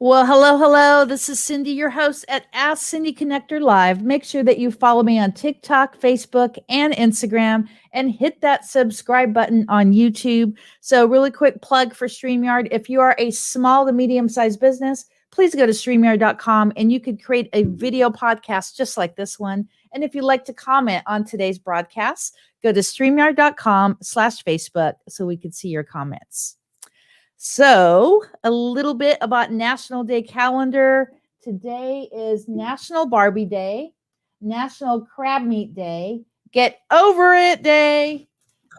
Well, hello, hello. This is Cindy, your host at Ask Cindy Connector Live. Make sure that you follow me on TikTok, Facebook, and Instagram, and hit that subscribe button on YouTube. So, really quick plug for StreamYard. If you are a small to medium sized business, please go to StreamYard.com and you could create a video podcast just like this one. And if you'd like to comment on today's broadcast, go to StreamYard.com/Facebook so we can see your comments. So, a little bit about National Day calendar. Today is National Barbie Day, National Crab Meat Day, Get Over It Day,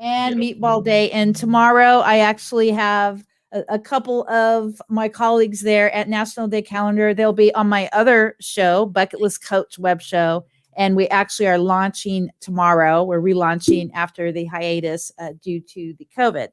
and Yep. Meatball Day. And tomorrow, I actually have a couple of my colleagues there at National Day calendar. They'll be on my other show, Bucket List Coach web show. And we actually are launching tomorrow. We're relaunching after the hiatus due to the COVID.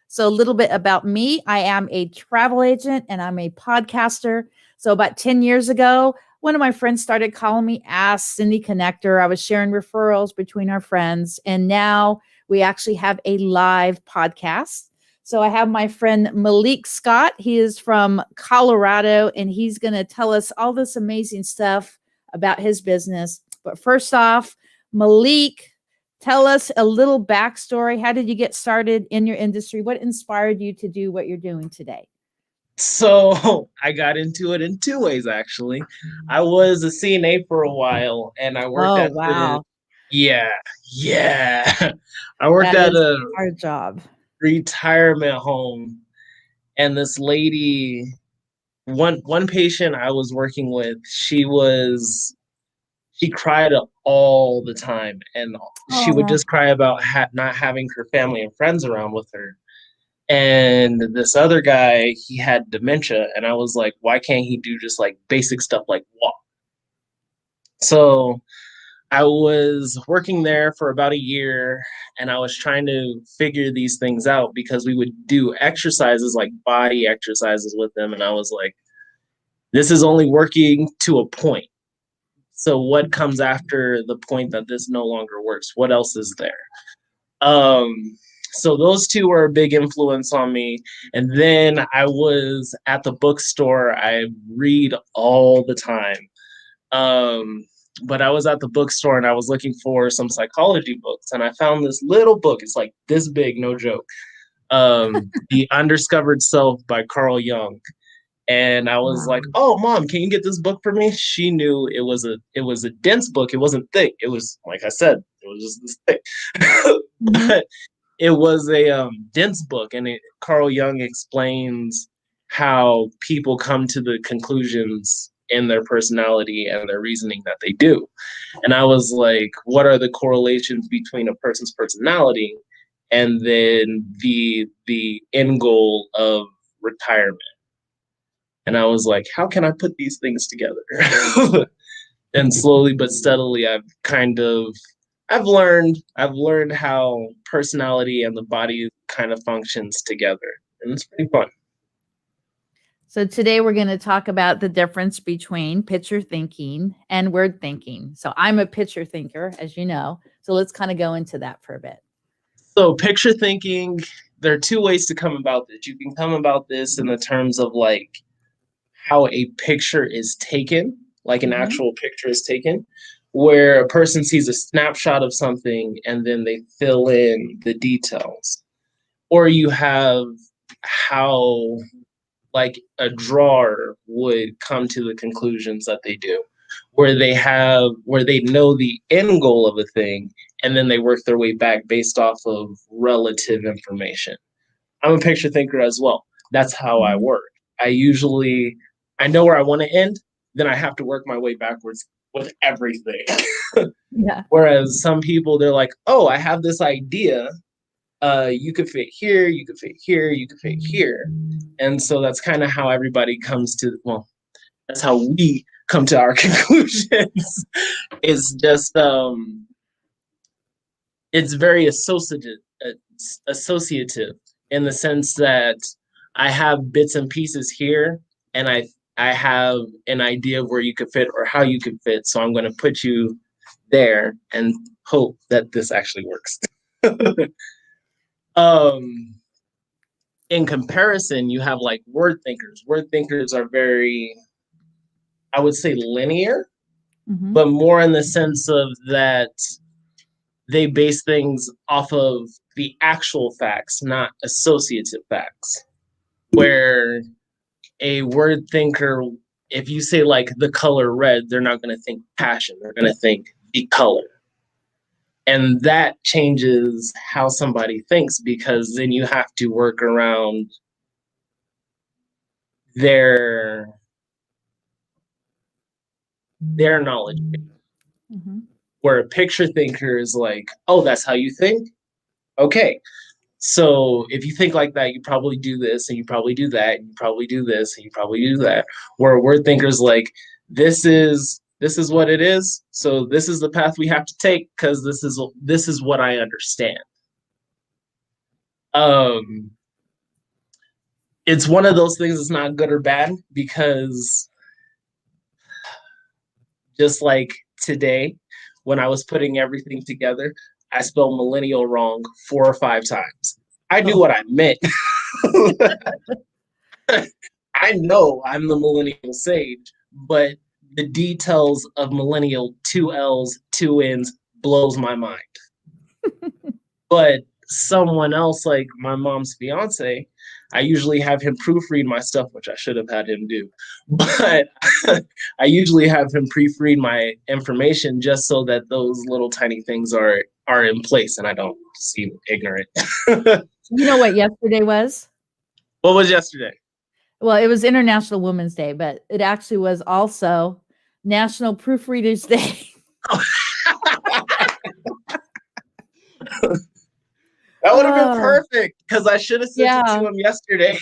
So, a little bit about me. I am a travel agent and I'm a podcaster. So, about 10 years ago, one of my friends started calling me Ask Cindy Connector. I was sharing referrals between our friends. And now we actually have a live podcast. So, I have my friend Malek Scott. He is from Colorado and he's going to tell us all this amazing stuff about his business. But first off, Malek, tell us a little backstory. How did you get started in your industry? What inspired you to do what you're doing today? So I got into it in two ways, actually. I was a CNA for a while and I worked Oh, at the, wow. yeah, yeah. I worked That at is a our job. retirement home and this lady, one patient I was working with, she cried all the time and she would Oh, just cry about not having her family and friends around with her. And this other guy, he had dementia, and I was like, why can't he do just like basic stuff like walk? So I was working there for about a year and I was trying to figure these things out because we would do exercises like body exercises with them. And I was like, this is only working to a point. So what comes after the point that this no longer works? What else is there? Um, so those two were a big influence on me. And then I was at the bookstore. I read all the time. Um, but I was at the bookstore and I was looking for some psychology books and I found this little book. It's like this big, no joke. The Undiscovered Self by Carl Jung. And I was like, wow. "Oh, mom, can you get this book for me?" She knew it was a dense book. It wasn't thick. It was, like I said, it was just this thick. Mhm. But it was a dense book, and Carl Jung explains how people come to the conclusions in their personality and their reasoning that they do. And I was like, what are the correlations between a person's personality and then the end goal of retirement? And I was like, how can I put these things together? And slowly but steadily, I've learned how personality and the body kind of functions together, and it's pretty fun. So, today we're going to talk about the difference between picture thinking and word thinking. So, I'm a picture thinker, as you know. So, let's kind of go into that for a bit. So picture thinking, there are two ways to come about this. You can come about this in the terms of like how a picture is taken, like an Mhm. actual picture is taken, where a person sees a snapshot of something and then they fill in the details. Or you have how like a drawer would come to the conclusions that they do, where they know the end goal of a thing and then they work their way back based off of relative information. I'm a picture thinker as well. That's how I Mhm. work. I know where I want to end, then I have to work my way backwards with everything. Yeah. Whereas some people, they're like, oh, I have this idea. You could fit here, you could fit here, you could fit here. And so that's kind of how everybody comes to, well, that's how we come to our conclusions. It's just, it's very associative in the sense that I have bits and pieces here, and I have an idea of where you could fit or how you could fit. So I'm going to put you there and hope that this actually works. um, in comparison, you have like word thinkers. Word thinkers are very, I would say, linear, Mm-hmm. but more in the sense of that they base things off of the actual facts, not associative facts. Where a word thinker, if you say like the color red, they're not going to think passion. They're going to think the color. And that changes how somebody thinks, because then you have to work around their knowledge. Mm-hmm. Where a picture thinker is like, oh, that's how you think? Okay. So if you think like that, you probably do this and you probably do that, and you probably do this and you probably do that. Where a word thinker is like, this is what it is. So this is the path we have to take because this is what I understand. Um it's one of those things that's not good or bad, because just like today, when I was putting everything together, I spelled millennial wrong 4 or 5 times. I knew Oh. what I meant. I know I'm the millennial sage, but the details of millennial, 2 L's, 2 N's blows my mind. But someone else, like my mom's fiance, I usually have him proofread my stuff, which I should have had him do. But I usually have him proofread my information just so that those little tiny things are in place and I don't seem ignorant. You know what yesterday was? What was yesterday? Well, it was International Women's Day, but it actually was also National Proofreaders Day. That would have been Oh, perfect, because I should have sent it yeah. to him yesterday.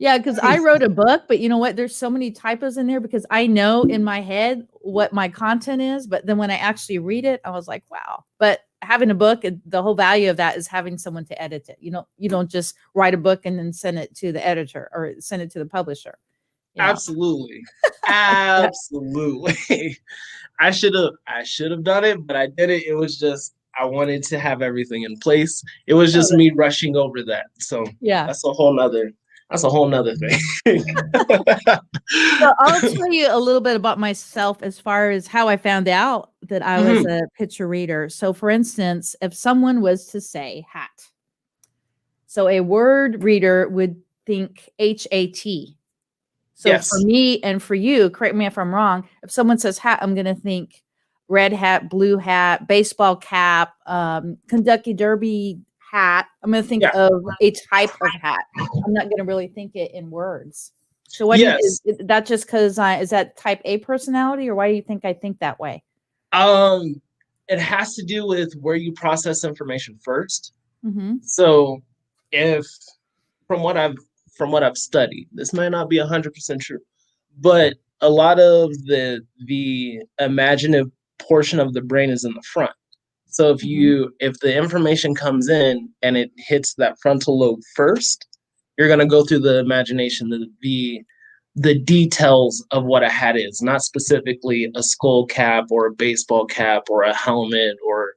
Yeah, because I wrote a book, but you know what? There's so many typos in there because I know in my head what my content is, but then when I actually read it, I was like, wow. But having a book, the whole value of that is having someone to edit it. You don't just write a book and then send it to the editor or send it to the publisher. You know? Absolutely. Yeah. Absolutely. I should have done it, but I did it. It was just I wanted to have everything in place. It was Oh, just me rushing over that. So yeah. that's a whole nother thing. So I'll tell you a little bit about myself as far as how I found out that I was Mhm. a picture reader. So, for instance, if someone was to say hat, so a word reader would think HAT. So for Yes. me and for you, correct me if I'm wrong, if someone says hat, I'm going to think red hat, blue hat, baseball cap, Kentucky Derby hat. I'm going to think Yeah. of a type of hat. I'm not going to really think it in words. So what do you, Yes. is that just because is that type A personality, or why do you think I think that way? Um, it has to do with where you process information first. Mm-hmm. So if from what I've studied, this might not be 100% true, but a lot of the imaginative portion of the brain is in the front. So Mm-hmm. if the information comes in and it hits that frontal lobe first, you're gonna go through the imagination, the details of what a hat is, not specifically a skull cap or a baseball cap or a helmet or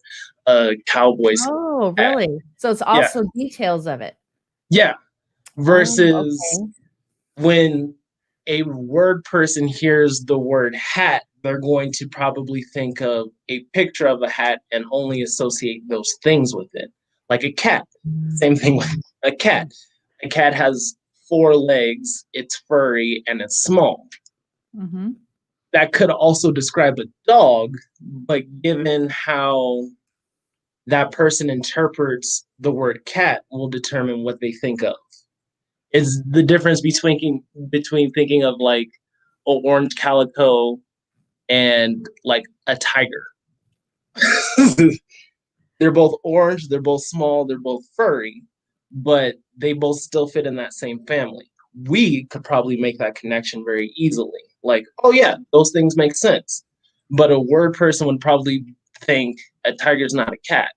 a cowboy's Oh, hat. really? So it's Yeah, also details of it. yeah. Oh, Versus okay. when a word person hears the word hat, they're going to probably think of a picture of a hat and only associate those things with it. Like a cat. Same thing with a cat. A cat has 4 legs, it's furry, and it's small. Mm-hmm. That could also describe a dog, but given how that person interprets the word cat will determine what they think of. Is the difference between thinking of like an orange calico and like a tiger. They're both orange, they're both small, they're both furry, but they both still fit in that same family. We could probably make that connection very easily. Like, oh yeah, those things make sense. But a word person would probably think a tiger's not a cat.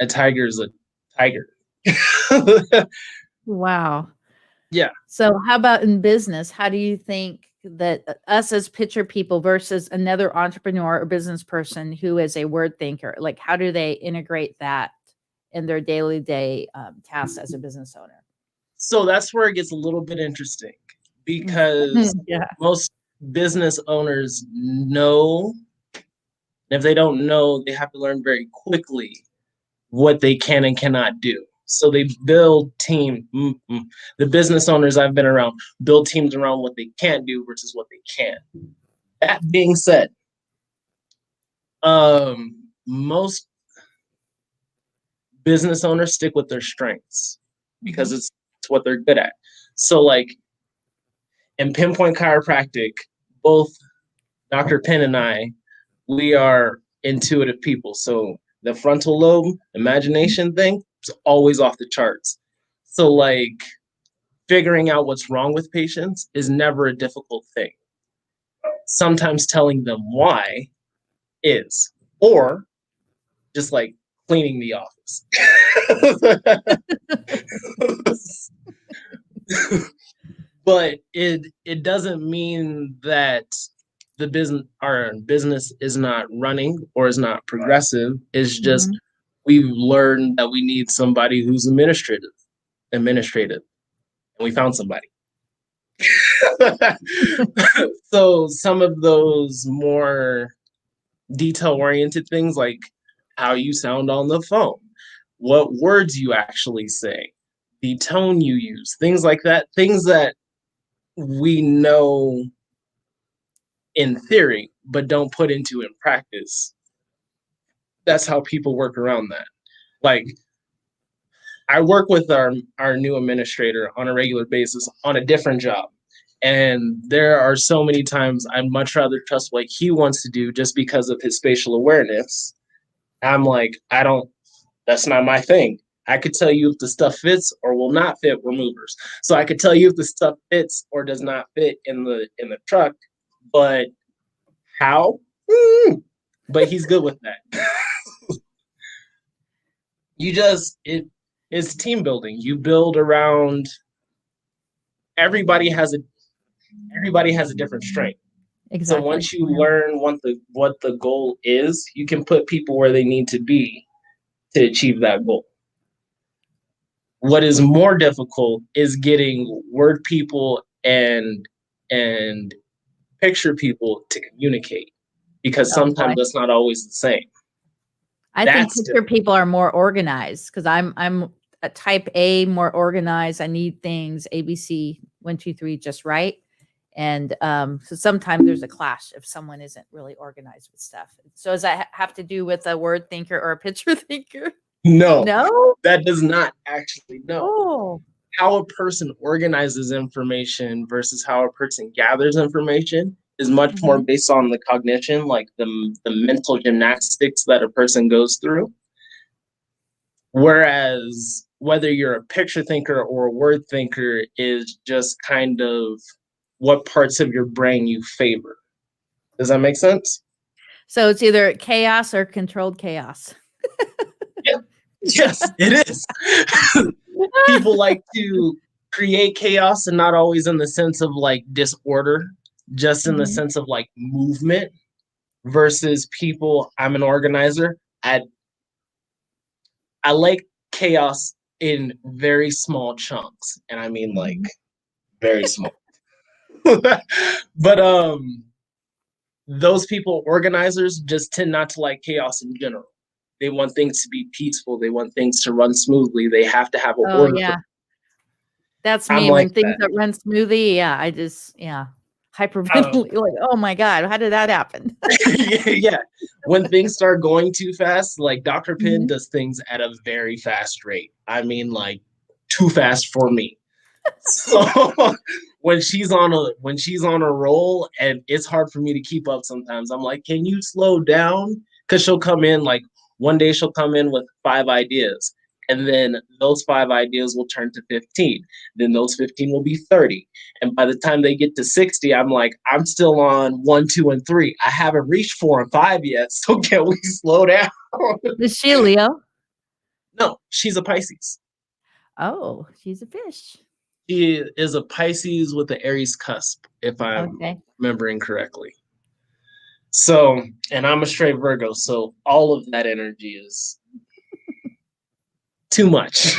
A tiger's a tiger. Wow. Yeah. So, how about in business? How do you think that us as picture people versus another entrepreneur or business person who is a word thinker, like how do they integrate that in their daily day tasks as a business owner. So that's where it gets a little bit interesting, because Yeah. most business owners know, if they don't know, they have to learn very quickly what they can and cannot do. So they build the business owners I've been around build teams around what they can't do versus what they can. That being said, most business owners stick with their strengths because it's what they're good at. So like in Pinpoint Chiropractic, both Dr. Penn and I, we are intuitive people. So the frontal lobe imagination thing is always off the charts. So like figuring out what's wrong with patients is never a difficult thing. Sometimes telling them why is, or just like cleaning the office. But it doesn't mean that our business is not running or is not progressive. It's just we've learned that we need somebody who's administrative, and we found somebody. So some of those more detail-oriented things, like how you sound on the phone, what words you actually say, the tone you use, things like that, things that we know in theory, but don't put into in practice. That's how people work around that. Like, I work with our new administrator on a regular basis on a different job. And there are so many times I'd much rather trust what he wants to do just because of his spatial awareness. I'm like, that's not my thing. I could tell you if the stuff fits or will not fit. We're movers. So I could tell you if the stuff fits or does not fit in the truck, but how? But he's good with that. It's team building. You build around, everybody has a different strength. Exactly. So once you learn what the goal is, you can put people where they need to be to achieve that goal. What is more difficult is getting word people and picture people to communicate, because sometimes that's not always the same. I think picture people are more organized, because I'm a type A, more organized. I need things ABC 1, 2, 3 just right. And so sometimes there's a clash if someone isn't really organized with stuff. So does that have to do with a word thinker or a picture thinker? No, that does not actually. No. Oh. How a person organizes information versus how a person gathers information is much more based on the cognition, like the mental gymnastics that a person goes through. Whereas whether you're a picture thinker or a word thinker is just kind of what parts of your brain you favor. Does that make sense? So it's either chaos or controlled chaos. Yeah. Yes, it is. People like to create chaos, and not always in the sense of like disorder, just in the sense of like movement, versus people. I'm an organizer. I like chaos in very small chunks, and I mean like very small. But those people, organizers, just tend not to like chaos in general. They want things to be peaceful. They want things to run smoothly. They have to have an order. Yeah. That's me. When things that run smoothly, I just, hyperventilate. Like, oh my God, how did that happen? Yeah. When things start going too fast, like Dr. Penn does things at a very fast rate. I mean, like too fast for me. So when she's on a roll, and it's hard for me to keep up sometimes, I'm like, can you slow down? Because she'll come in, like one day she'll come in with 5 ideas, and then those 5 ideas will turn to 15. Then those 15 will be 30. And by the time they get to 60, I'm like, I'm still on 1, 2, and 3. I haven't reached 4 and 5 yet. So can we slow down? Is she a Leo? No, she's a Pisces. Oh, she's a fish. She is a Pisces with the Aries cusp, if I'm remembering correctly. So, and I'm a straight Virgo, so all of that energy is too much.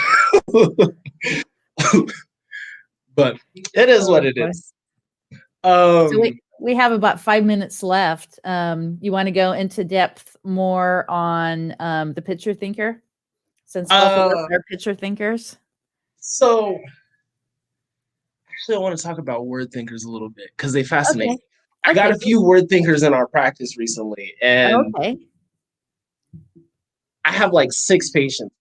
But it is what it is. So we have about 5 minutes left. You want to go into depth more on the picture thinker, since both of us are picture thinkers? So actually, I want to talk about word thinkers a little bit because they fascinate me. I got a few word thinkers in our practice recently, and I have like 6 patients,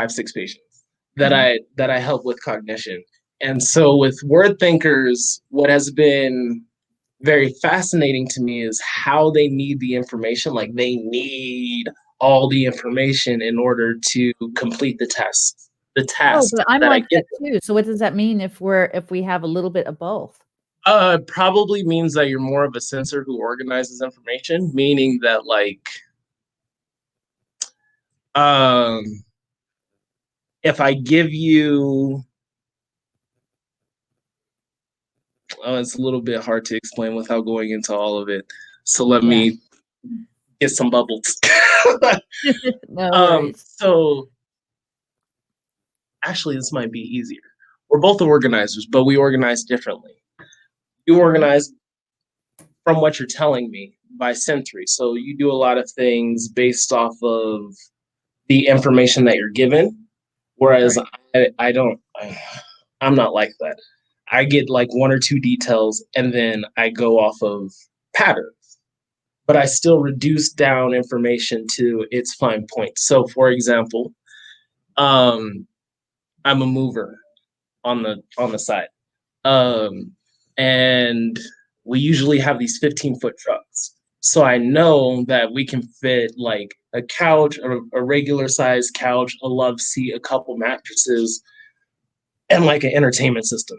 6 patients that I help with cognition. And so with word thinkers, what has been very fascinating to me is how they need the information. Like they need all the information in order to complete the test. The task. But I'm like that too. So what does that mean if we have a little bit of both? It probably means that you're more of a sensor who organizes information, meaning that like if I give you it's a little bit hard to explain without going into all of it. So let me get some bubbles. No worries. So actually, this might be easier. We're both organizers, but we organize differently. You organize from what you're telling me by sensory. So you do a lot of things based off of the information that you're given, whereas I don't. I'm not like that. I get like 1 or 2 details, and then I go off of patterns. But I still reduce down information to its fine points. So, for example, I'm a mover on the side, and we usually have these 15-foot trucks. So I know that we can fit like a couch, a regular size couch, a love seat, a couple mattresses, and like an entertainment system.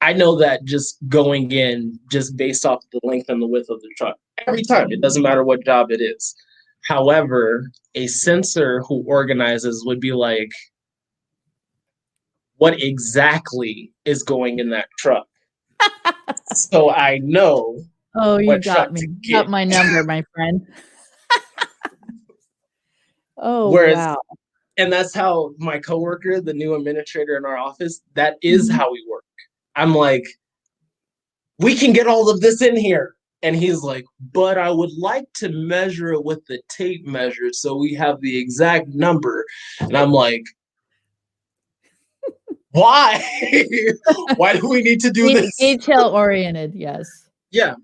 I know that just going in, just based off the length and the width of the truck, every time, it doesn't matter what job it is. However, a sensor who organizes would be like, what exactly is going in that truck? So I know. Oh, you got me. You got my number, my friend. Wow. And that's how my coworker, the new administrator in our office, that is how we work. I'm like, we can get all of this in here. And he's like, but I would like to measure it with the tape measure so we have the exact number. And I'm like, why? Why do we need to do this? Detail oriented, yes. Yeah.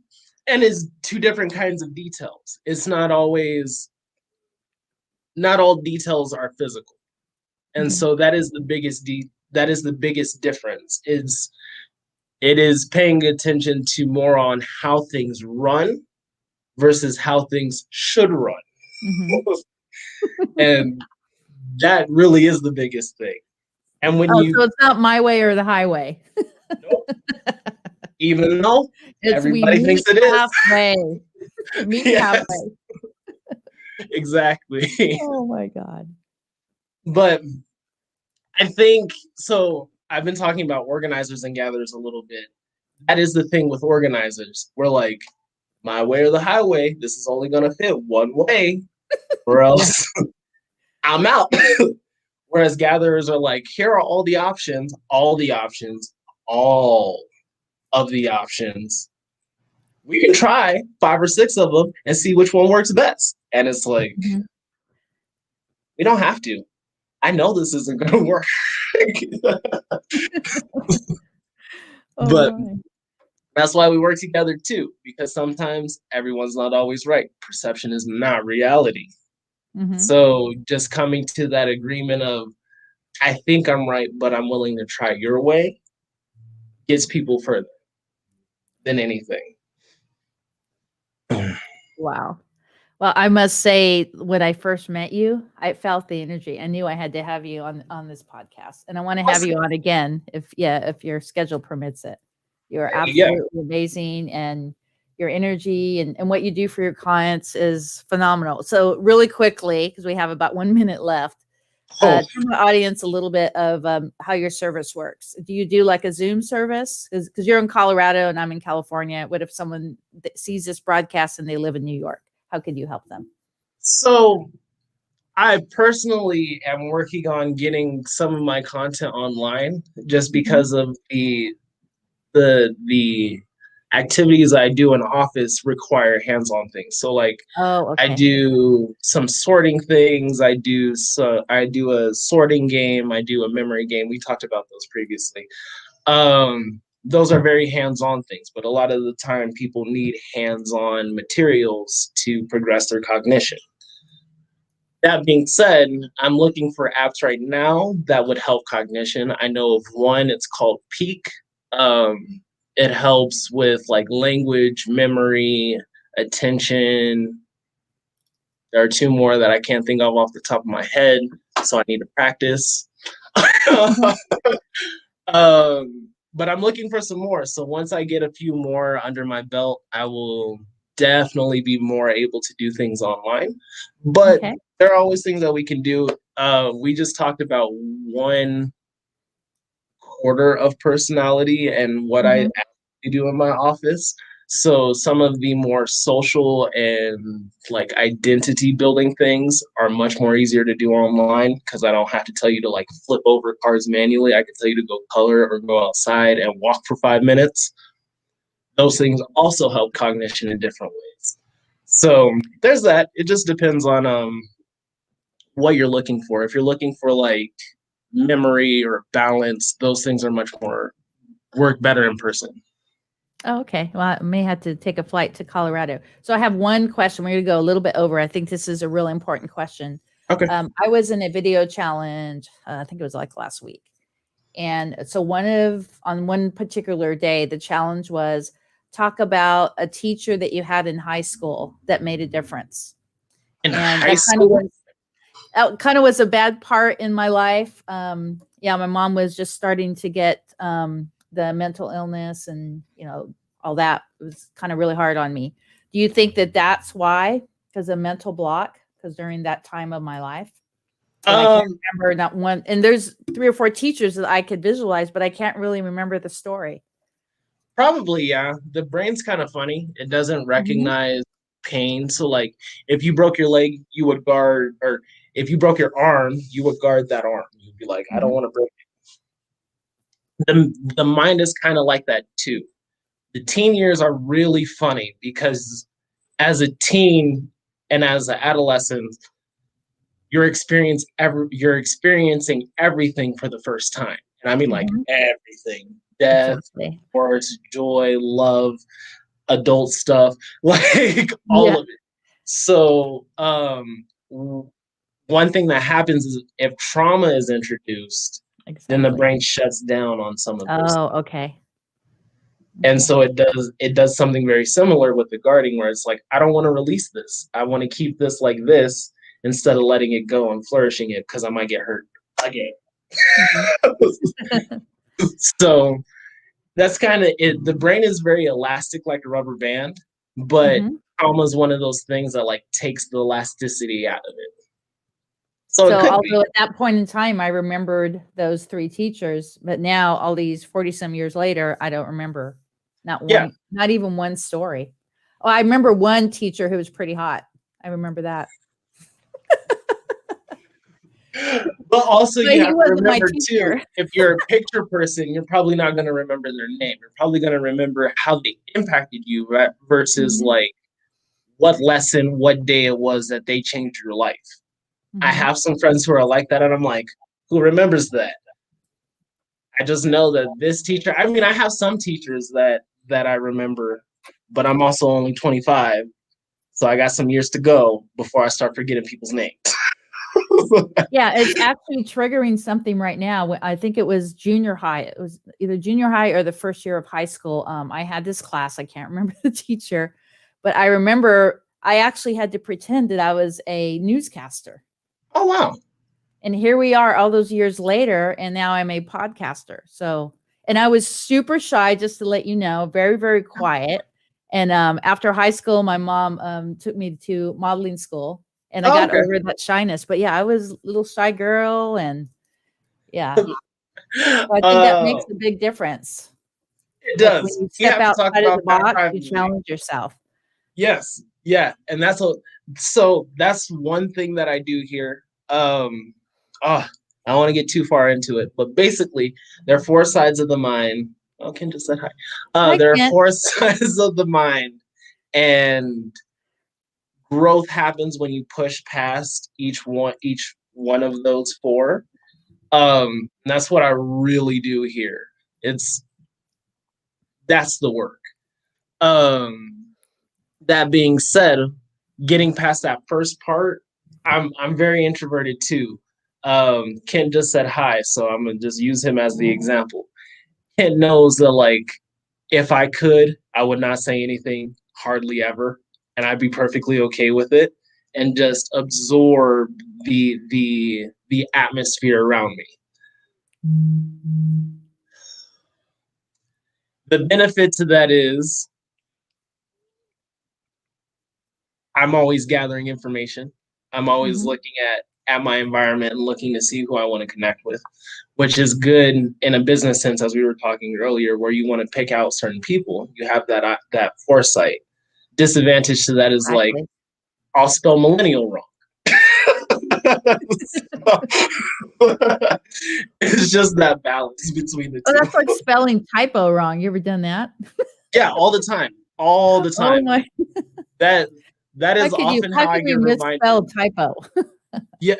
And it's 2 different kinds of details. It's not all details are physical. And so that is the biggest difference. It is paying attention to more on how things run versus how things should run. And that really is the biggest thing. And when so it's not my way or the highway. Nope. Even though everybody thinks it is. Halfway. Meet halfway. Exactly. Oh my God. But I think so. I've been talking about organizers and gatherers a little bit. That is the thing with organizers. We're like, my way or the highway. This is only going to fit one way, or else I'm out. Whereas gatherers are like, here are all the options, all of the options. We can try 5 or 6 of them and see which one works best. And it's like, we don't have to. I know this isn't going to work. But that's why we work together too, because sometimes everyone's not always right. Perception is not reality. So just coming to that agreement of, I think I'm right, but I'm willing to try your way, gets people further than anything. Wow. Well, I must say, when I first met you, I felt the energy. I knew I had to have you on this podcast, and I want to have you on again if your schedule permits it. You're absolutely amazing, and your energy and what you do for your clients is phenomenal. So really quickly, because we have about 1 minute left, tell the audience a little bit of how your service works. Do you do like a Zoom service? Because you're in Colorado and I'm in California. What if someone sees this broadcast and they live in New York? How can you help them? So I personally am working on getting some of my content online just Mhm. because of the activities I do in office require hands-on things. So like Oh, I okay. do some sorting things, I do a sorting game, I do a memory game. We talked about those previously. Those are very hands-on things, but a lot of the time people need hands-on materials to progress their cognition. That being said, I'm looking for apps right now that would help cognition. I know of one, it's called Peak. It helps with like language, memory, attention. There are two more that I can't think of off the top of my head, so I need to practice. Mhm. But I'm looking for some more. So once I get a few more under my belt, I will definitely be more able to do things online. But Okay. there are always things that we can do. We just talked about one quarter of personality and what I Mhm. actually do in my office. So some of the more social and like identity building things are much more easier to do online because I don't have to tell you to like flip over cards manually. I can tell you to go color or go outside and walk for 5 minutes. Those things also help cognition in different ways. So there's that. It just depends on what you're looking for. If you're looking for like memory or balance, those things are much more work better in person. Oh, okay. Well, I may have to take a flight to Colorado. So I have one question. We're going to go a little bit over. I think this is a really important question. Okay. I was in a video challenge. I think it was like last week. And so on one particular day, the challenge was talk about a teacher that you had in high school that made a difference. In And high school? that kind of was a bad part in my life. Yeah, my mom was just starting to get the mental illness and, all that. It was kind of really hard on me. Do you think that that's why? Because of mental block? Because during that time of my life, and I can't Um, remember not one. And there's 3 or 4 teachers that I could visualize, but I can't really remember the story. Probably, yeah. The brain's kind of funny. It doesn't Mhm. recognize pain. So, like, if you broke your leg, you would guard, or if you broke your arm, you would guard that arm. You'd be like, I don't Mhm. want to break it. The mind is kind of like that too. The teen years are really funny because as a teen and as an adolescent, you're experiencing everything for the first time. And I mean like Mhm. everything. Death, Exactly. course, joy, love, adult stuff, like all Yeah. of it. So, one thing that happens is if trauma is introduced, then the Exactly. brain shuts down on some of those. Oh, okay. And Okay. so it does something very similar with the guarding where it's like, I don't want to release this. I want to keep this like this instead of letting it go and flourishing it because I might get hurt again. Mhm. So that's kind of it. The brain is very elastic like a rubber band, but Mhm. trauma is one of those things that like takes the elasticity out of it. So it So, could be. although at that point in time, I remembered those 3 teachers, but now all these 40 some years later, I don't remember Yeah. not even one story. Oh, I remember one teacher who was pretty hot. I remember that. But also But you he have to wasn't my remember too, teacher. if you're a picture person, you're probably not going to remember their name. You're probably going to remember how they impacted you, right? Versus Mhm. like what lesson, what day it was that they changed your life. I Mhm. have some friends who are like that, and I'm like, who remembers that? I just know that this teacher. I mean, I have some teachers that I remember, but I'm also only 25, so I got some years to go before I start forgetting people's names. Yeah, it's actually triggering something right now. I think it was junior high. It was either junior high or the first year of high school. I had this class. I can't remember the teacher, but I remember I actually had to pretend that I was a newscaster. Oh wow! And here we are all those years later, and now I'm a podcaster. So, and I was super shy, just to let you know, very, very quiet. And after high school, my mom took me to modeling school, and I Oh, got okay. over that shyness. But yeah, I was a little shy girl, and yeah, so I think that makes uh, a big difference. it Like when does. you We step have to talk outside of the about that box, you privately. challenge yourself. Yes. Yeah, and that's one thing that I do here. I don't want to get too far into it, but basically there are four sides of the mind. Oh, Ken just said hi. Hi, There are Kent. four sides of the mind, and growth happens when you push past each one of those four. That's what I really do here. That's the work. That being said, getting past that first part, I'm very introverted too. Ken just said hi, so I'm gonna just use him as the example. Ken knows that, like, if I could, I would not say anything hardly ever, and I'd be perfectly okay with it, and just absorb the atmosphere around me. The benefit to that is I'm always gathering information. I'm always looking at my environment and looking to see who I want to connect with, which is good in a business sense, as we were talking earlier, where you want to pick out certain people. You have that foresight. Disadvantage to that is like Exactly. I'll spell millennial wrong. It's just that balance between the Oh, two. that's like spelling typo wrong. You ever done that? Yeah, all the time. All the Oh time. my! That How is could you? often How how I could get you reminded. misspell typo? Yeah.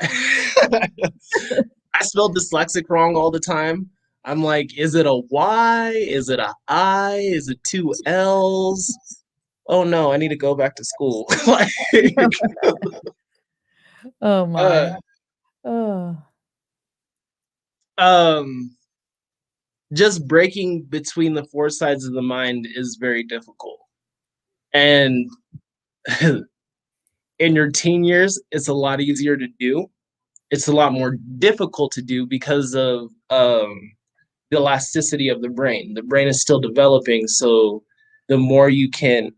I spell dyslexic wrong all the time. I'm like, is it a Y? Is it a I? Is it two L's? Oh no, I need to go back to school. Like, Oh uh, my! Oh, um, just breaking between the four sides of the mind is very difficult. And in your teen years, it's a lot easier to do. It's a lot more difficult to do because of the elasticity of the brain. The brain is still developing, so the more you can,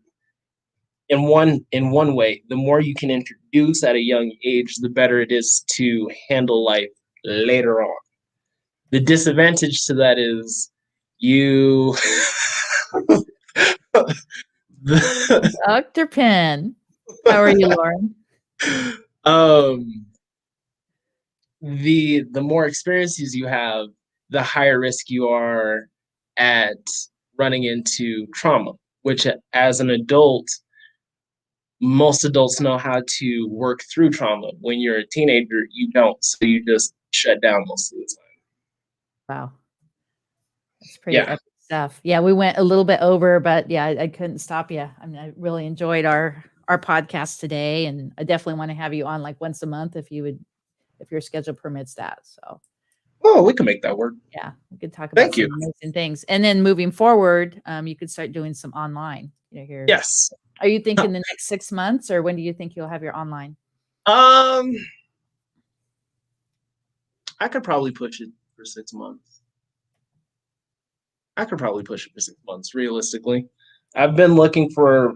in one way, the more you can introduce at a young age, the better it is to handle life later on. The disadvantage to that is you the, Dr. Penn. How are you, Lauren? um the more experiences you have, the higher risk you are at running into trauma, which as an adult, most adults know how to work through trauma. When you're a teenager, you don't. So you just shut down most of the time. Wow, that's pretty Yeah. epic stuff. Yeah, we went a little bit over, but yeah, I couldn't stop you. I mean, I really enjoyed our podcast today, and I definitely want to have you on like once a month if you would, if your schedule permits that. So Oh, we can make that work. yeah, we could talk about Thank some you. amazing things, and then moving forward, you could start doing some online. You know, here. Yes. Are you thinking the next 6 months, or when do you think you'll have your online? Um, I could probably push it for 6 months. I could probably push it for 6 months, realistically. I've been looking for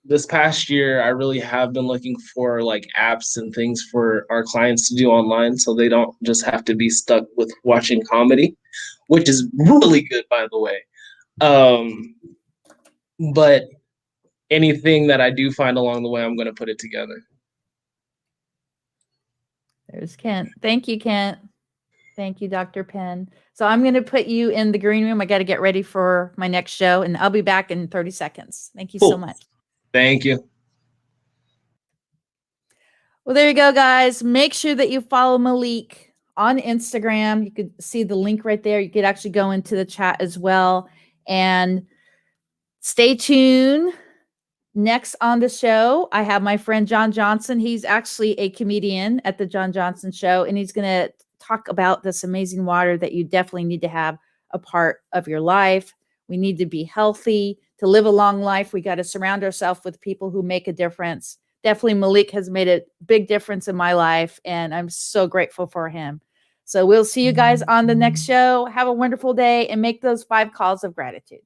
this past year, I really have been looking for like apps and things for our clients to do online so they don't just have to be stuck with watching comedy, which is really good, by the way. Um, but anything that I do find along the way, I'm going to put it together. There's Kent. Thank you, Kent. Thank you, Dr. Penn. So I'm going to put you in the green room. I got to get ready for my next show, and I'll be back in 30 seconds. Thank you so Cool. much. Thank you. Well, there you go, guys. Make sure that you follow Malek on Instagram. You could see the link right there. You could actually go into the chat as well. And stay tuned. Next on the show, I have my friend John Johnson. He's actually a comedian at the John Johnson Show, and he's going to talk about this amazing water that you definitely need to have a part of your life. We need to be healthy. To live a long life, we got to surround ourselves with people who make a difference. Definitely Malek has made a big difference in my life, and I'm so grateful for him. So we'll see you guys on the next show. Have a wonderful day and make those 5 calls of gratitude.